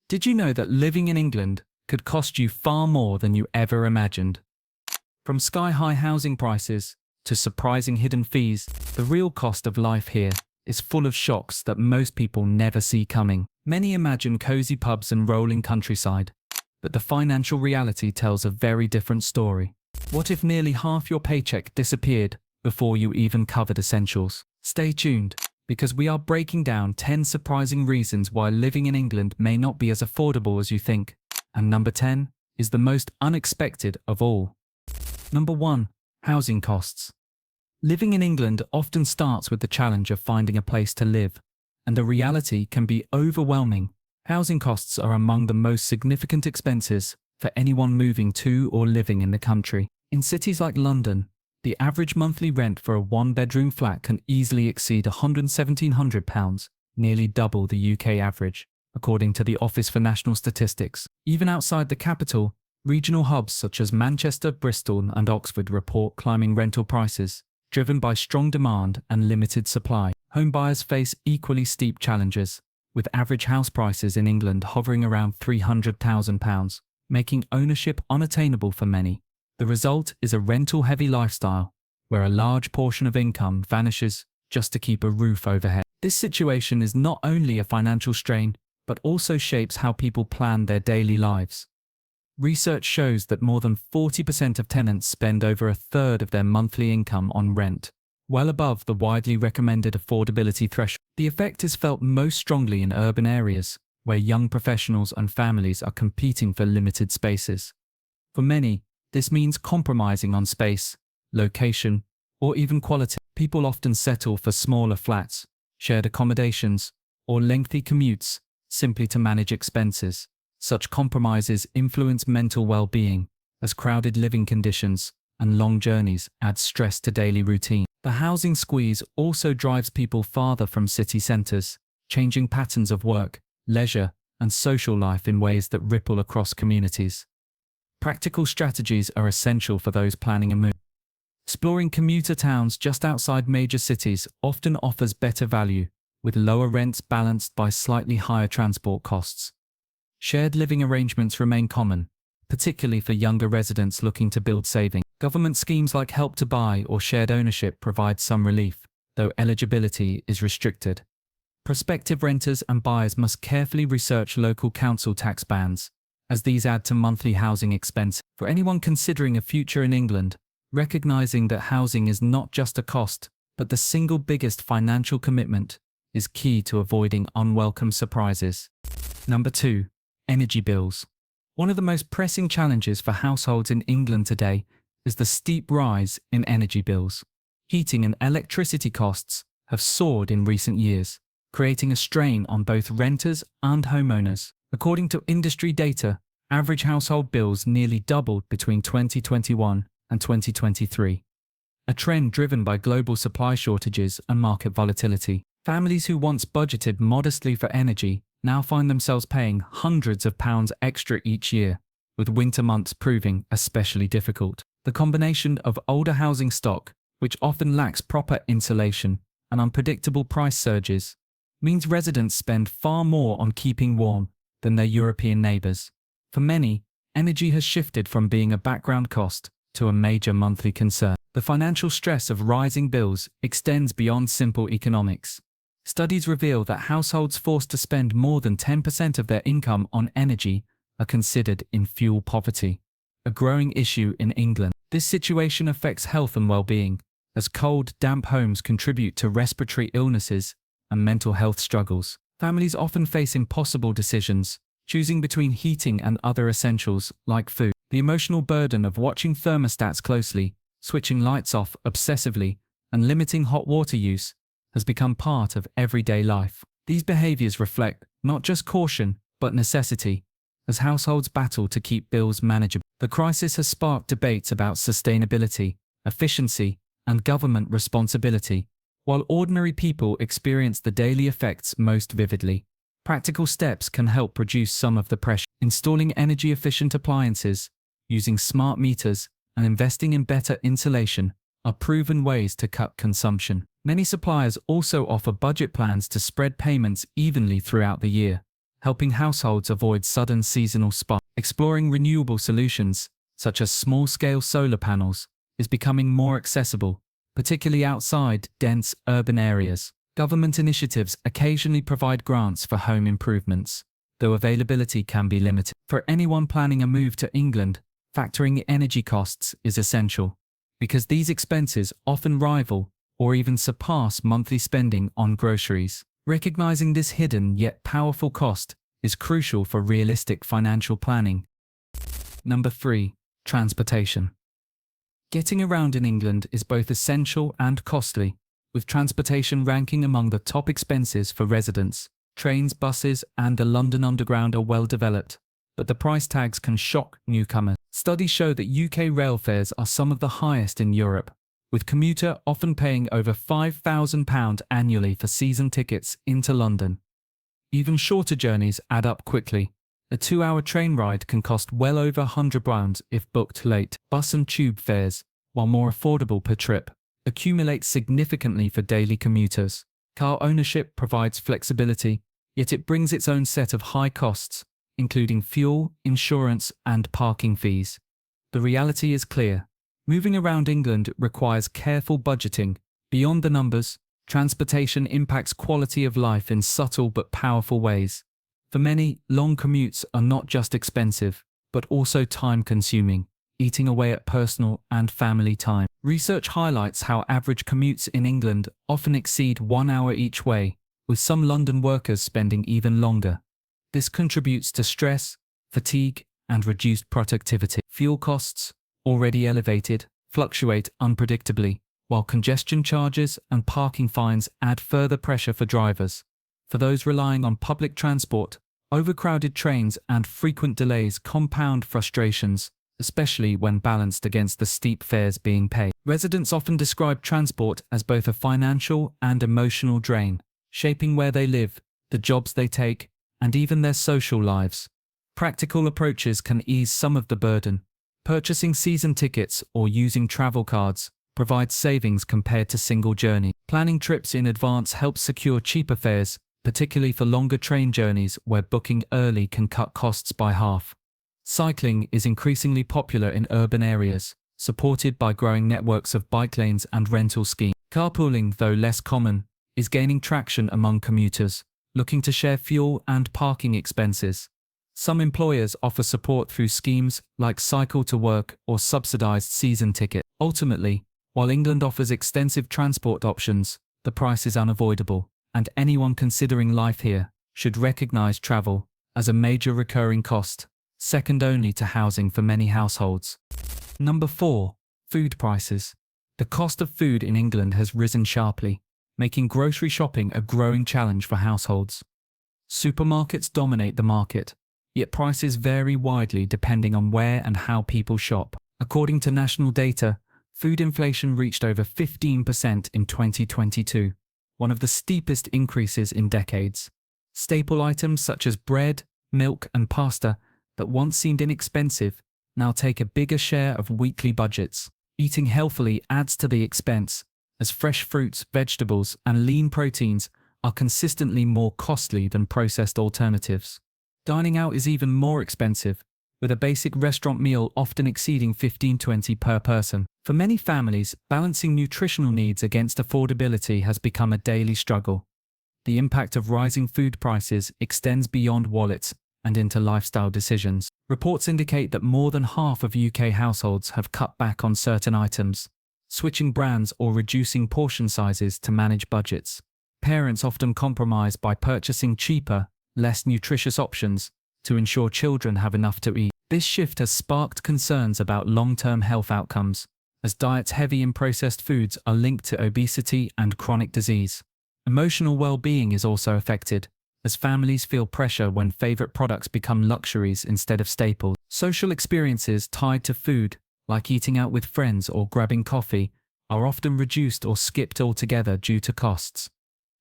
Did you know that living in England could cost you far more than you ever imagined? From sky-high housing prices to surprising hidden fees, the real cost of life here is full of shocks that most people never see coming. Many imagine cozy pubs and rolling countryside, but the financial reality tells a very different story. What if nearly half your paycheck disappeared before you even covered essentials? Stay tuned, because we are breaking down 10 surprising reasons why living in England may not be as affordable as you think. And number 10 is the most unexpected of all. Number 1. Housing costs. Living in England often starts with the challenge of finding a place to live, and the reality can be overwhelming. Housing costs are among the most significant expenses for anyone moving to or living in the country. In cities like London, the average monthly rent for a one-bedroom flat can easily exceed £117, nearly double the UK average, according to the Office for National Statistics. Even outside the capital, regional hubs such as Manchester, Bristol and Oxford report climbing rental prices, driven by strong demand and limited supply. Home buyers face equally steep challenges, with average house prices in England hovering around £300,000, making ownership unattainable for many. The result is a rental-heavy lifestyle, where a large portion of income vanishes just to keep a roof overhead. This situation is not only a financial strain, but also shapes how people plan their daily lives. Research shows that more than 40% of tenants spend over a third of their monthly income on rent, well above the widely recommended affordability threshold. The effect is felt most strongly in urban areas, where young professionals and families are competing for limited spaces. For many, this means compromising on space, location, or even quality. People often settle for smaller flats, shared accommodations, or lengthy commutes simply to manage expenses. Such compromises influence mental well-being, as crowded living conditions and long journeys add stress to daily routine. The housing squeeze also drives people farther from city centres, changing patterns of work, leisure, and social life in ways that ripple across communities. Practical strategies are essential for those planning a move. Exploring commuter towns just outside major cities often offers better value, with lower rents balanced by slightly higher transport costs. Shared living arrangements remain common, particularly for younger residents looking to build savings. Government schemes like Help to Buy or shared ownership provide some relief, though eligibility is restricted. Prospective renters and buyers must carefully research local council tax bans, as these add to monthly housing expense. For anyone considering a future in England, recognizing that housing is not just a cost, but the single biggest financial commitment, is key to avoiding unwelcome surprises. Number 2. Energy bills. One of the most pressing challenges for households in England today is the steep rise in energy bills. Heating and electricity costs have soared in recent years, creating a strain on both renters and homeowners. According to industry data, average household bills nearly doubled between 2021 and 2023, a trend driven by global supply shortages and market volatility. Families who once budgeted modestly for energy now find themselves paying hundreds of pounds extra each year, with winter months proving especially difficult. The combination of older housing stock, which often lacks proper insulation, and unpredictable price surges, means residents spend far more on keeping warm than their European neighbours. For many, energy has shifted from being a background cost to a major monthly concern. The financial stress of rising bills extends beyond simple economics. Studies reveal that households forced to spend more than 10% of their income on energy are considered in fuel poverty, a growing issue in England. This situation affects health and well-being, as cold, damp homes contribute to respiratory illnesses and mental health struggles. Families often face impossible decisions, choosing between heating and other essentials like food. The emotional burden of watching thermostats closely, switching lights off obsessively, and limiting hot water use has become part of everyday life. These behaviours reflect not just caution, but necessity, as households battle to keep bills manageable. The crisis has sparked debates about sustainability, efficiency, and government responsibility, while ordinary people experience the daily effects most vividly. Practical steps can help reduce some of the pressure. Installing energy-efficient appliances, using smart meters, and investing in better insulation are proven ways to cut consumption. Many suppliers also offer budget plans to spread payments evenly throughout the year, helping households avoid sudden seasonal spikes. Exploring renewable solutions, such as small-scale solar panels, is becoming more accessible, particularly outside dense urban areas. Government initiatives occasionally provide grants for home improvements, though availability can be limited. For anyone planning a move to England, factoring energy costs is essential, because these expenses often rival or even surpass monthly spending on groceries. Recognizing this hidden yet powerful cost is crucial for realistic financial planning. Number 3. Transportation. Getting around in England is both essential and costly, with transportation ranking among the top expenses for residents. Trains, buses, and the London Underground are well developed, but the price tags can shock newcomers. Studies show that UK rail fares are some of the highest in Europe, with commuter often paying over £5,000 annually for season tickets into London. Even shorter journeys add up quickly. A 2-hour train ride can cost well over £100 if booked late. Bus and tube fares, while more affordable per trip, accumulate significantly for daily commuters. Car ownership provides flexibility, yet it brings its own set of high costs, including fuel, insurance, and parking fees. The reality is clear. Moving around England requires careful budgeting. Beyond the numbers, transportation impacts quality of life in subtle but powerful ways. For many, long commutes are not just expensive, but also time-consuming, eating away at personal and family time. Research highlights how average commutes in England often exceed 1 hour each way, with some London workers spending even longer. This contributes to stress, fatigue, and reduced productivity. Fuel costs, already elevated, fluctuate unpredictably, while congestion charges and parking fines add further pressure for drivers. For those relying on public transport, overcrowded trains and frequent delays compound frustrations, especially when balanced against the steep fares being paid. Residents often describe transport as both a financial and emotional drain, shaping where they live, the jobs they take, and even their social lives. Practical approaches can ease some of the burden. Purchasing season tickets or using travel cards provides savings compared to single journey. Planning trips in advance helps secure cheaper fares, particularly for longer train journeys where booking early can cut costs by half. Cycling is increasingly popular in urban areas, supported by growing networks of bike lanes and rental schemes. Carpooling, though less common, is gaining traction among commuters, looking to share fuel and parking expenses. Some employers offer support through schemes like Cycle to Work or subsidized season ticket. Ultimately, while England offers extensive transport options, the price is unavoidable, and anyone considering life here should recognize travel as a major recurring cost, second only to housing for many households. Number 4. Food prices. The cost of food in England has risen sharply, making grocery shopping a growing challenge for households. Supermarkets dominate the market, yet prices vary widely depending on where and how people shop. According to national data, food inflation reached over 15% in 2022, one of the steepest increases in decades. Staple items such as bread, milk, and pasta that once seemed inexpensive now take a bigger share of weekly budgets. Eating healthily adds to the expense, as fresh fruits, vegetables, and lean proteins are consistently more costly than processed alternatives. Dining out is even more expensive, with a basic restaurant meal often exceeding $15-20 per person. For many families, balancing nutritional needs against affordability has become a daily struggle. The impact of rising food prices extends beyond wallets and into lifestyle decisions. Reports indicate that more than half of UK households have cut back on certain items, switching brands or reducing portion sizes to manage budgets. Parents often compromise by purchasing cheaper, less nutritious options to ensure children have enough to eat. This shift has sparked concerns about long-term health outcomes, as diets heavy in processed foods are linked to obesity and chronic disease. Emotional well-being is also affected, as families feel pressure when favorite products become luxuries instead of staples. Social experiences tied to food, like eating out with friends or grabbing coffee, are often reduced or skipped altogether due to costs.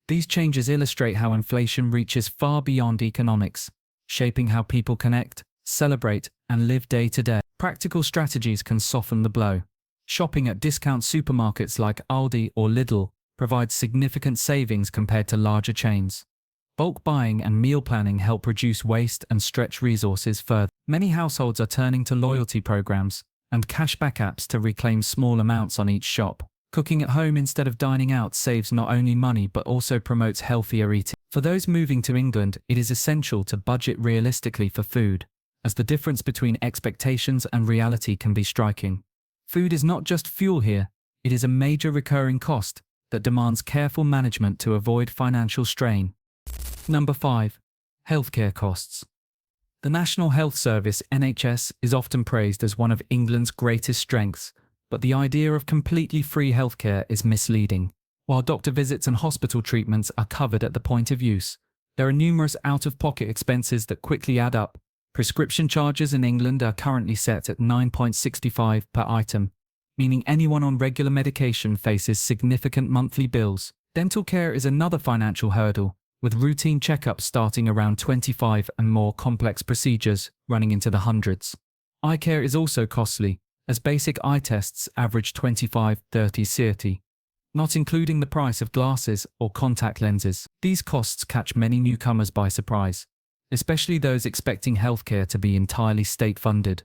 These changes illustrate how inflation reaches far beyond economics, shaping how people connect, celebrate, and live day to day. Practical strategies can soften the blow. Shopping at discount supermarkets like Aldi or Lidl provides significant savings compared to larger chains. Bulk buying and meal planning help reduce waste and stretch resources further. Many households are turning to loyalty programs and cashback apps to reclaim small amounts on each shop. Cooking at home instead of dining out saves not only money but also promotes healthier eating. For those moving to England, it is essential to budget realistically for food, as the difference between expectations and reality can be striking. Food is not just fuel here, it is a major recurring cost that demands careful management to avoid financial strain. Number 5. Healthcare costs. The National Health Service (NHS) is often praised as one of England's greatest strengths, but the idea of completely free healthcare is misleading. While doctor visits and hospital treatments are covered at the point of use, there are numerous out-of-pocket expenses that quickly add up. Prescription charges in England are currently set at £9.65 per item, meaning anyone on regular medication faces significant monthly bills. Dental care is another financial hurdle, with routine checkups starting around 25 and more complex procedures running into the hundreds. Eye care is also costly, as basic eye tests average 25–30 €, not including the price of glasses or contact lenses. These costs catch many newcomers by surprise, especially those expecting healthcare to be entirely state-funded.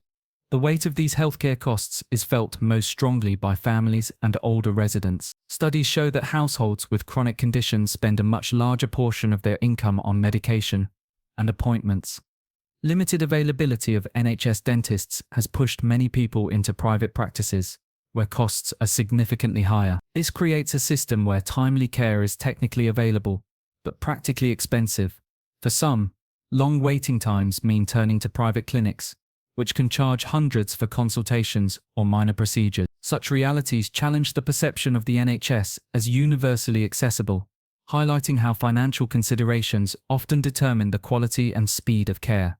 The weight of these healthcare costs is felt most strongly by families and older residents. Studies show that households with chronic conditions spend a much larger portion of their income on medication and appointments. Limited availability of NHS dentists has pushed many people into private practices, where costs are significantly higher. This creates a system where timely care is technically available, but practically expensive. For some, long waiting times mean turning to private clinics, which can charge hundreds for consultations or minor procedures. Such realities challenge the perception of the NHS as universally accessible, highlighting how financial considerations often determine the quality and speed of care.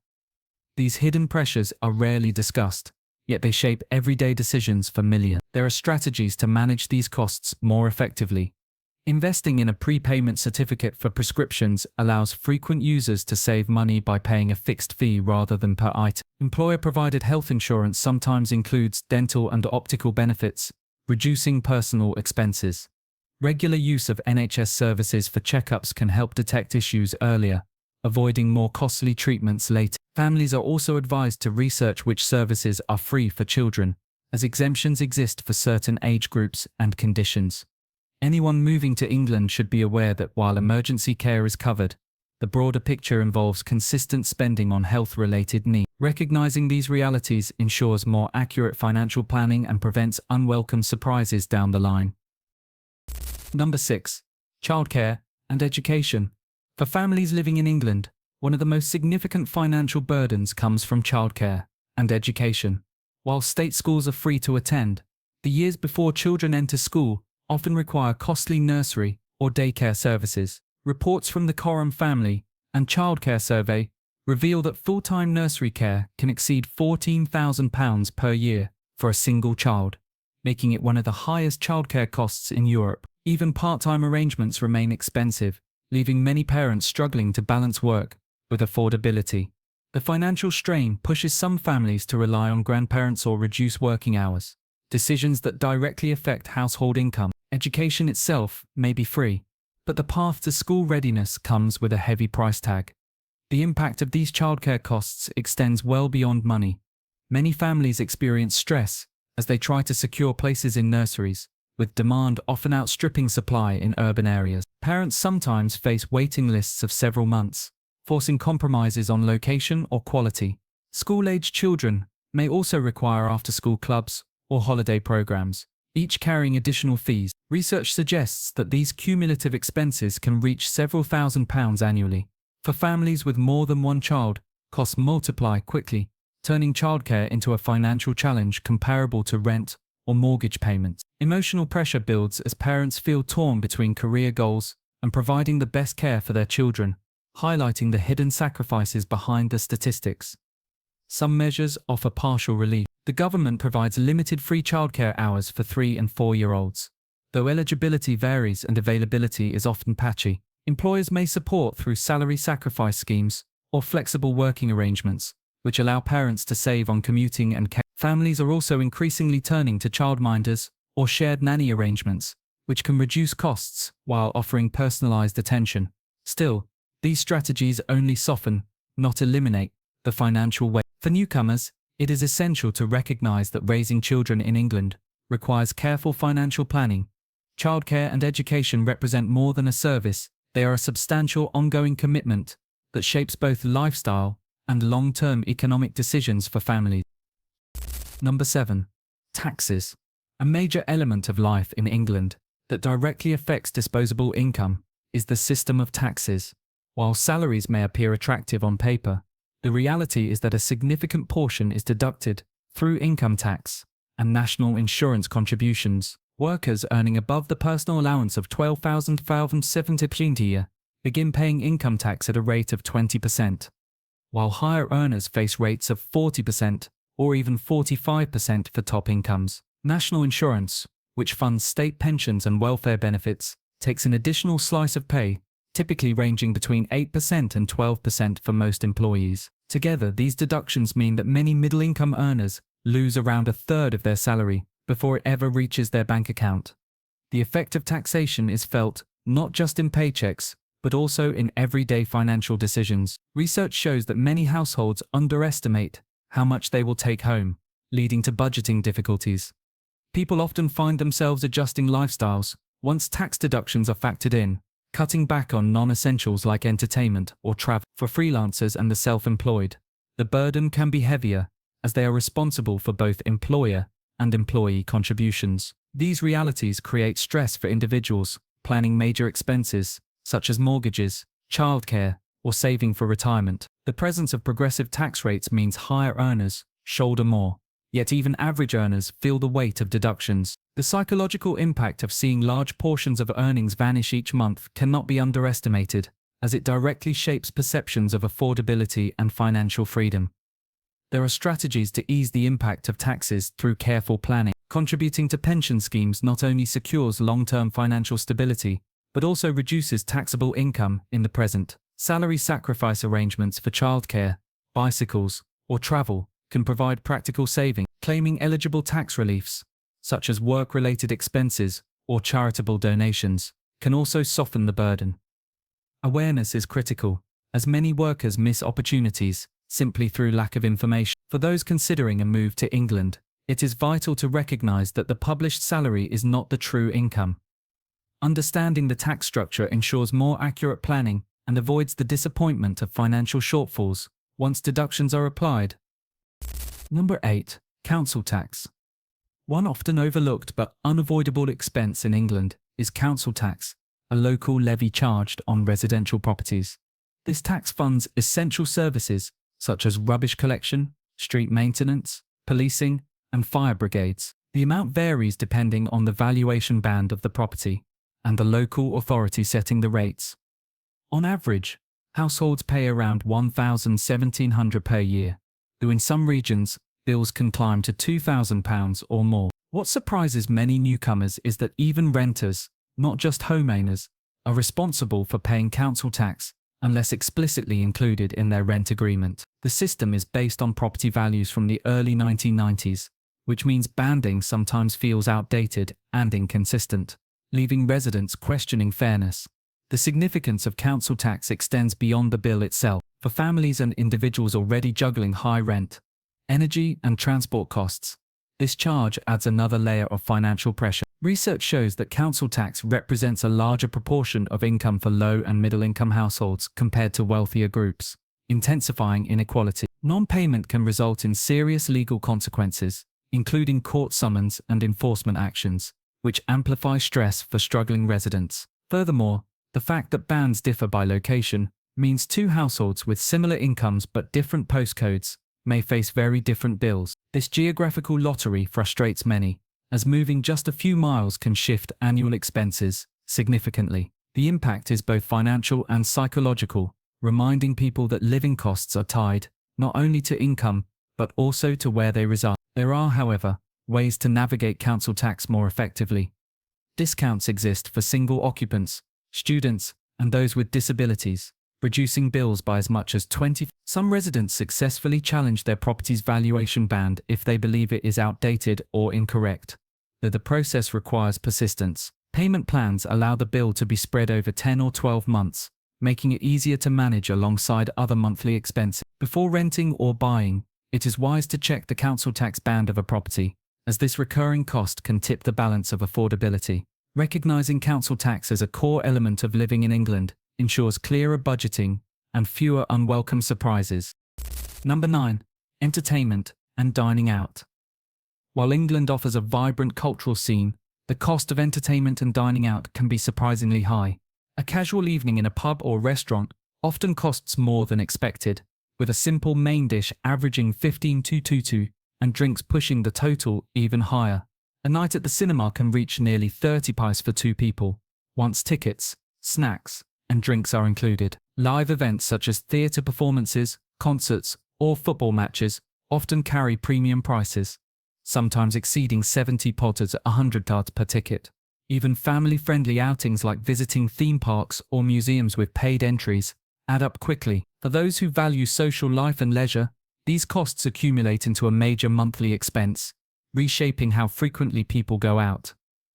These hidden pressures are rarely discussed, yet they shape everyday decisions for millions. There are strategies to manage these costs more effectively. Investing in a prepayment certificate for prescriptions allows frequent users to save money by paying a fixed fee rather than per item. Employer-provided health insurance sometimes includes dental and optical benefits, reducing personal expenses. Regular use of NHS services for checkups can help detect issues earlier, avoiding more costly treatments later. Families are also advised to research which services are free for children, as exemptions exist for certain age groups and conditions. Anyone moving to England should be aware that while emergency care is covered, the broader picture involves consistent spending on health-related needs. Recognizing these realities ensures more accurate financial planning and prevents unwelcome surprises down the line. Number 6. Childcare and education. For families living in England, one of the most significant financial burdens comes from childcare and education. While state schools are free to attend, the years before children enter school often require costly nursery or daycare services. Reports from the Coram Family and Childcare Survey reveal that full-time nursery care can exceed £14,000 per year for a single child, making it one of the highest childcare costs in Europe. Even part-time arrangements remain expensive, leaving many parents struggling to balance work with affordability. The financial strain pushes some families to rely on grandparents or reduce working hours, decisions that directly affect household income. Education itself may be free, but the path to school readiness comes with a heavy price tag. The impact of these childcare costs extends well beyond money. Many families experience stress as they try to secure places in nurseries, with demand often outstripping supply in urban areas. Parents sometimes face waiting lists of several months, forcing compromises on location or quality. School-aged children may also require after-school clubs or holiday programs, each carrying additional fees. Research suggests that these cumulative expenses can reach several £1,000s annually. For families with more than one child, costs multiply quickly, turning childcare into a financial challenge comparable to rent or mortgage payments. Emotional pressure builds as parents feel torn between career goals and providing the best care for their children, highlighting the hidden sacrifices behind the statistics. Some measures offer partial relief. The government provides limited free childcare hours for 3- and 4-year-olds. Though eligibility varies and availability is often patchy, employers may support through salary sacrifice schemes or flexible working arrangements, which allow parents to save on commuting and care. Families are also increasingly turning to childminders or shared nanny arrangements, which can reduce costs while offering personalized attention. Still, These strategies only soften, not eliminate, the financial weight. For newcomers, it is essential to recognize that raising children in England requires careful financial planning. Childcare and education represent more than a service, they are a substantial ongoing commitment that shapes both lifestyle and long-term economic decisions for families. Number 7. Taxes. A major element of life in England that directly affects disposable income is the system of taxes. While salaries may appear attractive on paper, the reality is that a significant portion is deducted through income tax and national insurance contributions. Workers earning above the personal allowance of £12,570 a year begin paying income tax at a rate of 20%, while higher earners face rates of 40% or even 45% for top incomes. National insurance, which funds state pensions and welfare benefits, takes an additional slice of pay, typically ranging between 8% and 12% for most employees. Together, these deductions mean that many middle-income earners lose around a third of their salary before it ever reaches their bank account. The effect of taxation is felt not just in paychecks, but also in everyday financial decisions. Research shows that many households underestimate how much they will take home, leading to budgeting difficulties. People often find themselves adjusting lifestyles once tax deductions are factored in, cutting back on non-essentials like entertainment or travel. For freelancers and the self-employed, the burden can be heavier as they are responsible for both employer and employee contributions. These realities create stress for individuals planning major expenses such as mortgages, childcare, or saving for retirement. The presence of progressive tax rates means higher earners shoulder more, yet even average earners feel the weight of deductions. The psychological impact of seeing large portions of earnings vanish each month cannot be underestimated, as it directly shapes perceptions of affordability and financial freedom. There are strategies to ease the impact of taxes through careful planning. Contributing to pension schemes not only secures long-term financial stability, but also reduces taxable income in the present. Salary sacrifice arrangements for childcare, bicycles, or travel can provide practical saving. Claiming eligible tax reliefs, such as work-related expenses or charitable donations, can also soften the burden. Awareness is critical, as many workers miss opportunities simply through lack of information. For those considering a move to England, it is vital to recognize that the published salary is not the true income. Understanding the tax structure ensures more accurate planning and avoids the disappointment of financial shortfalls once deductions are applied. Number 8. Council tax. One often overlooked but unavoidable expense in England is council tax, a local levy charged on residential properties. This tax funds essential services such as rubbish collection, street maintenance, policing, and fire brigades. The amount varies depending on the valuation band of the property and the local authority setting the rates. On average, households pay around £1,700 per year, though in some regions, bills can climb to £2,000 or more. What surprises many newcomers is that even renters, not just homeowners, are responsible for paying council tax unless explicitly included in their rent agreement. The system is based on property values from the early 1990s, which means banding sometimes feels outdated and inconsistent, leaving residents questioning fairness. The significance of council tax extends beyond the bill itself. For families and individuals already juggling high rent, energy, and transport costs, this charge adds another layer of financial pressure. Research shows that council tax represents a larger proportion of income for low and middle-income households compared to wealthier groups, intensifying inequality. Non-payment can result in serious legal consequences, including court summons and enforcement actions, which amplify stress for struggling residents. Furthermore, the fact that bands differ by location means two households with similar incomes but different postcodes may face very different bills. This geographical lottery frustrates many, as moving just a few miles can shift annual expenses significantly. The impact is both financial and psychological, reminding people that living costs are tied not only to income, but also to where they reside. There are, however, ways to navigate council tax more effectively. Discounts exist for single occupants, students, and those with disabilities, reducing bills by as much as 20%. Some residents successfully challenge their property's valuation band if they believe it is outdated or incorrect, though the process requires persistence. Payment plans allow the bill to be spread over 10 or 12 months, making it easier to manage alongside other monthly expenses. Before renting or buying, it is wise to check the council tax band of a property, as this recurring cost can tip the balance of affordability. Recognizing council tax as a core element of living in England ensures clearer budgeting and fewer unwelcome surprises. Number 9. Entertainment and dining out. While England offers a vibrant cultural scene, the cost of entertainment and dining out can be surprisingly high. A casual evening in a pub or restaurant often costs more than expected, with a simple main dish averaging 15 and drinks pushing the total even higher. A night at the cinema can reach nearly £30 for 2 people, once tickets, snacks, and drinks are included. Live events such as theatre performances, concerts, or football matches often carry premium prices, sometimes exceeding £70 at £100 per ticket. Even family-friendly outings like visiting theme parks or museums with paid entries add up quickly. For those who value social life and leisure, these costs accumulate into a major monthly expense, reshaping how frequently people go out.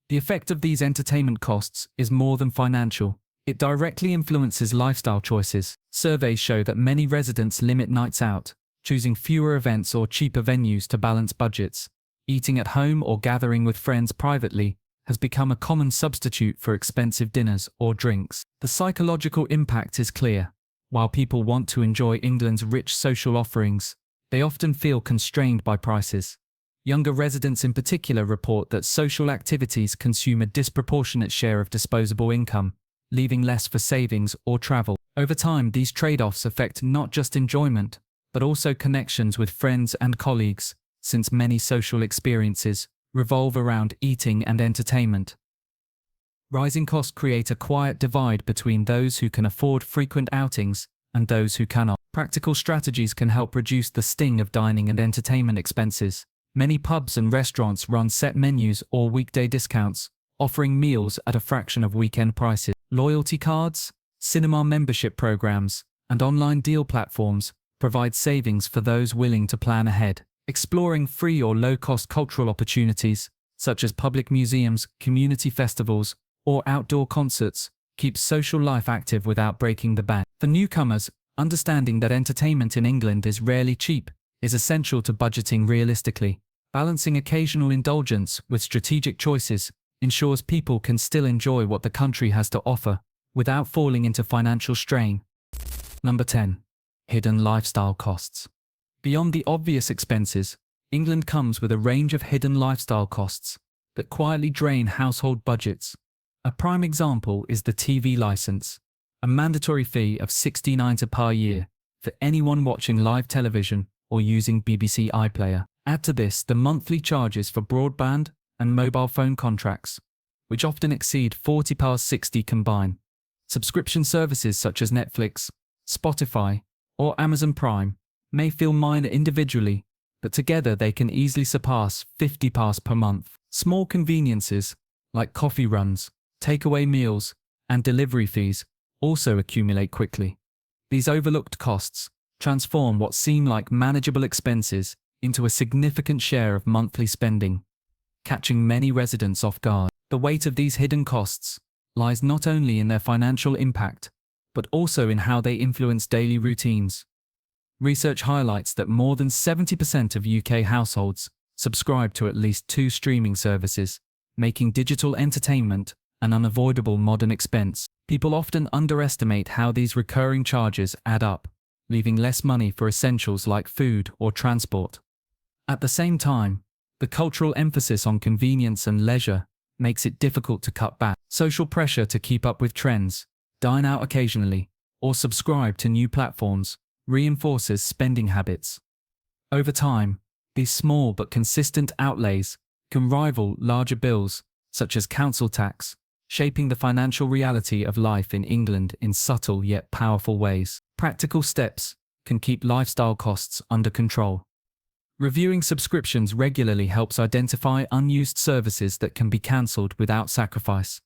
The effect of these entertainment costs is more than financial. It directly influences lifestyle choices. Surveys show that many residents limit nights out, choosing fewer events or cheaper venues to balance budgets. Eating at home or gathering with friends privately has become a common substitute for expensive dinners or drinks. The psychological impact is clear. While people want to enjoy England's rich social offerings, they often feel constrained by prices. Younger residents in particular report that social activities consume a disproportionate share of disposable income, leaving less for savings or travel. Over time, these trade-offs affect not just enjoyment, but also connections with friends and colleagues, since many social experiences revolve around eating and entertainment. Rising costs create a quiet divide between those who can afford frequent outings and those who cannot. Practical strategies can help reduce the sting of dining and entertainment expenses. Many pubs and restaurants run set menus or weekday discounts, offering meals at a fraction of weekend prices. Loyalty cards, cinema membership programs, and online deal platforms provide savings for those willing to plan ahead. Exploring free or low-cost cultural opportunities, such as public museums, community festivals, or outdoor concerts, keeps social life active without breaking the bank. For newcomers, understanding that entertainment in England is rarely cheap is essential to budgeting realistically. Balancing occasional indulgence with strategic choices ensures people can still enjoy what the country has to offer without falling into financial strain. Number 10. Hidden lifestyle costs. Beyond the obvious expenses, England comes with a range of hidden lifestyle costs that quietly drain household budgets. A prime example is the TV license, a mandatory fee of £69 per year for anyone watching live television or using BBC iPlayer. Add to this the monthly charges for broadband and mobile phone contracts, which often exceed £40.60 combined. Subscription services such as Netflix, Spotify, or Amazon Prime may feel minor individually, but together they can easily surpass £50 per month. Small conveniences like coffee runs, takeaway meals, and delivery fees also accumulate quickly. These overlooked costs transform what seem like manageable expenses into a significant share of monthly spending, catching many residents off guard. The weight of these hidden costs lies not only in their financial impact, but also in how they influence daily routines. Research highlights that more than 70% of UK households subscribe to at least 2 streaming services, making digital entertainment an unavoidable modern expense. People often underestimate how these recurring charges add up, leaving less money for essentials like food or transport. At the same time, the cultural emphasis on convenience and leisure makes it difficult to cut back. Social pressure to keep up with trends, dine out occasionally, or subscribe to new platforms reinforces spending habits. Over time, these small but consistent outlays can rival larger bills, such as council tax, shaping the financial reality of life in England in subtle yet powerful ways. Practical steps can keep lifestyle costs under control. Reviewing subscriptions regularly helps identify unused services that can be cancelled without sacrifice.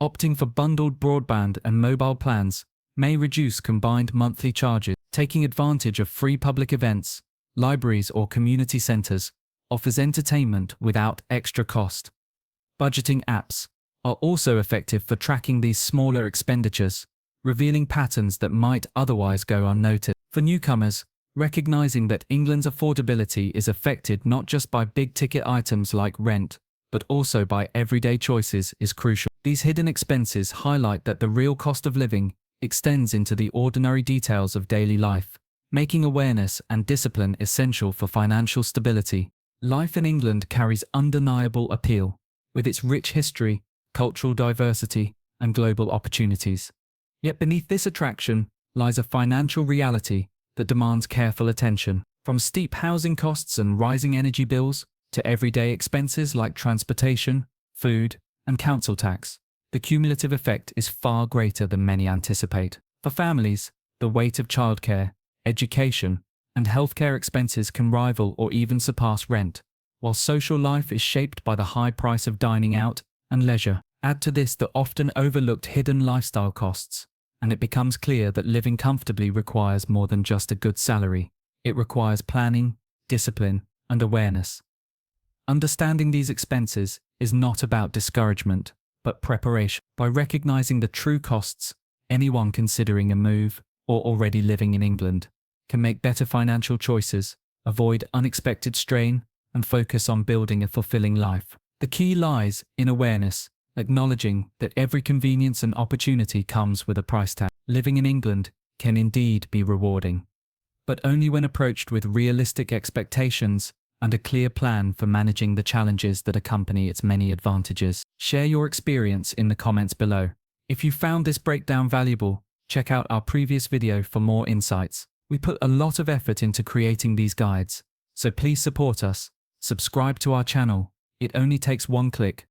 Opting for bundled broadband and mobile plans may reduce combined monthly charges. Taking advantage of free public events, libraries or community centres offers entertainment without extra cost. Budgeting apps are also effective for tracking these smaller expenditures, revealing patterns that might otherwise go unnoticed. For newcomers, recognizing that England's affordability is affected not just by big-ticket items like rent, but also by everyday choices is crucial. These hidden expenses highlight that the real cost of living extends into the ordinary details of daily life, making awareness and discipline essential for financial stability. Life in England carries undeniable appeal, with its rich history, cultural diversity, and global opportunities. Yet beneath this attraction lies a financial reality that demands careful attention. From steep housing costs and rising energy bills to everyday expenses like transportation, food, and council tax, the cumulative effect is far greater than many anticipate. For families, the weight of childcare, education, and healthcare expenses can rival or even surpass rent, while social life is shaped by the high price of dining out and leisure. Add to this the often overlooked hidden lifestyle costs, and it becomes clear that living comfortably requires more than just a good salary. It requires planning, discipline, and awareness. Understanding these expenses is not about discouragement, but preparation. By recognizing the true costs, anyone considering a move or already living in England can make better financial choices, avoid unexpected strain, and focus on building a fulfilling life. The key lies in awareness, acknowledging that every convenience and opportunity comes with a price tag. Living in England can indeed be rewarding, but only when approached with realistic expectations and a clear plan for managing the challenges that accompany its many advantages. Share your experience in the comments below. If you found this breakdown valuable, check out our previous video for more insights. We put a lot of effort into creating these guides, so please support us. Subscribe to our channel. It only takes one click,